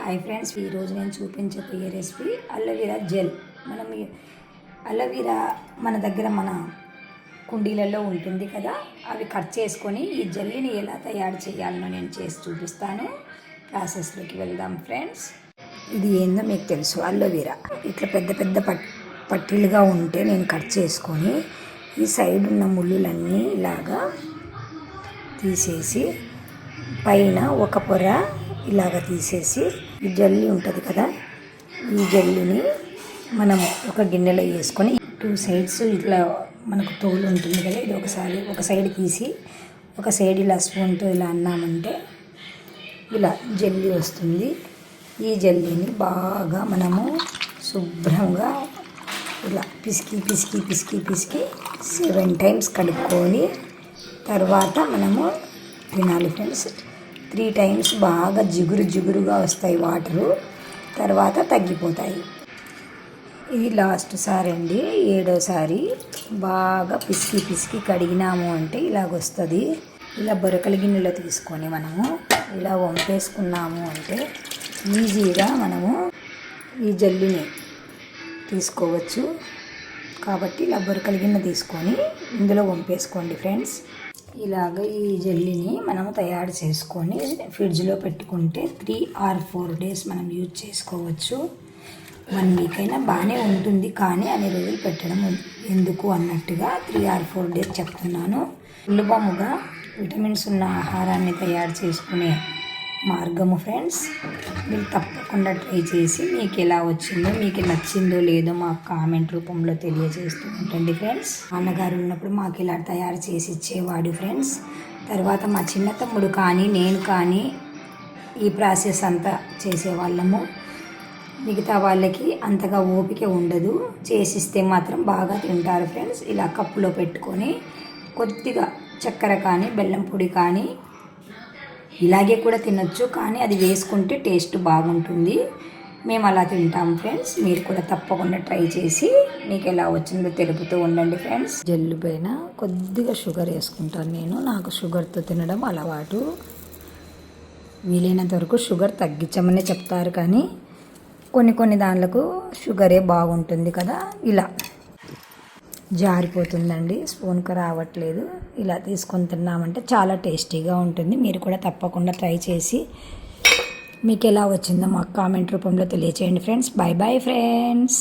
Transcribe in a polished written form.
Hi friends, ఈరోజు నేను చూపించబోయే రెసిపీ అలోవెరా జెల్. మనం అలోవెరా మన దగ్గర మన కుండీలలో ఉంటుంది కదా, అవి కట్ చేసుకొని ఈ జెల్లీని ఎలా తయారు చేయాలో నేను చేసి చూపిస్తాను. ప్రాసెస్లోకి వెళ్దాం ఫ్రెండ్స్. ఇది ఏందో మీకు తెలుసు, అలోవెరా ఇట్లా పెద్ద పెద్ద పట్టీలుగా ఉంటే నేను కట్ చేసుకొని ఈ సైడ్ ఉన్న ముళ్ళులన్నీ ఇలాగా తీసేసి పైన ఒక పొర ఇలాగ తీసేసి ఈ జెల్లీ ఉంటుంది కదా, ఈ జెల్లీని మనం ఒక గిన్నెలో వేసుకొని 2 సైడ్స్ ఇట్లా మనకు తోలు ఉంటుంది కదా, ఇది ఒక సైడ్ తీసి ఒక సైడ్ ఇలా స్పూన్తో ఇలా అన్నామంటే ఇలా జెల్లీ వస్తుంది. ఈ జెల్లీని బాగా మనము శుభ్రంగా ఇలా పిసికి 7 టైమ్స్ కడుక్కొని తర్వాత మనము తినాలి ఫ్రెండ్స్. 3 టైమ్స్ బాగా జిగురుగా వస్తాయి వాటరు, తర్వాత తగ్గిపోతాయి. ఇది లాస్ట్ సారి అండి, 7వసారి బాగా పిసికి కడిగినాము అంటే ఇలాగొస్తుంది. ఇలా బొరకల గిన్నెలో తీసుకొని మనము ఇలా వంపేసుకున్నాము అంటే ఈజీగా మనము ఈ జల్లిని తీసుకోవచ్చు. కాబట్టి ఇలా బొరకల గిన్నె తీసుకొని ఇందులో వంపేసుకోండి ఫ్రెండ్స్. ఇలాగ ఈ జెల్లీని మనము తయారు చేసుకొని ఫ్రిడ్జ్లో పెట్టుకుంటే 3 or 4 డేస్ మనం యూజ్ చేసుకోవచ్చు. 1 వీక్ అయినా బాగానే ఉంటుంది, కానీ అన్ని రోజులు పెట్టడం ఎందుకు అన్నట్టుగా 3 or 4 డేస్ చెప్తున్నాను. సులభముగా విటమిన్స్ ఉన్న ఆహారాన్ని తయారు చేసుకునే మార్గము ఫ్రెండ్స్. మీరు తప్పకుండా ట్రై చేసి మీకు ఎలా వచ్చిందో, మీకు నచ్చిందో లేదో మాకు కామెంట్ రూపంలో తెలియజేస్తూ ఉండండి ఫ్రెండ్స్. అన్నగారు ఉన్నప్పుడు మాకు ఇలా తయారు చేసి ఇచ్చేవాడు ఫ్రెండ్స్. తర్వాత మా చిన్న తమ్ముడు కానీ నేను కానీ ఈ ప్రాసెస్ అంతా చేసేవాళ్ళము. మిగతా వాళ్ళకి అంతగా ఓపిక ఉండదు, చేసిస్తే మాత్రం బాగా తింటారు ఫ్రెండ్స్. ఇలా కప్పులో పెట్టుకొని కొద్దిగా చక్కెర కానీ బెల్లం పొడి కానీ ఇలాగే కూడా తినొచ్చు, కానీ అది వేసుకుంటే టేస్ట్ బాగుంటుంది. మేము అలా తింటాం ఫ్రెండ్స్. మీరు కూడా తప్పకుండా ట్రై చేసి మీకు ఎలా వచ్చిందో తెలుపుతూ ఉండండి ఫ్రెండ్స్. జెల్లు పైన కొద్దిగా షుగర్ వేసుకుంటాను నేను, నాకు షుగర్తో తినడం అలవాటు. వీలైనంత వరకు షుగర్ తగ్గించమని చెప్తారు, కానీ కొన్ని దాంట్లకు షుగరే బాగుంటుంది కదా. ఇలా జారిపోతుందండి, స్పూన్కి రావట్లేదు. ఇలా తీసుకొని తిన్నామంటే చాలా టేస్టీగా ఉంటుంది. మీరు కూడా తప్పకుండా ట్రై చేసి మీకు ఎలా వచ్చిందో మాకు కామెంట్ రూపంలో తెలియచేయండి ఫ్రెండ్స్. Bye friends.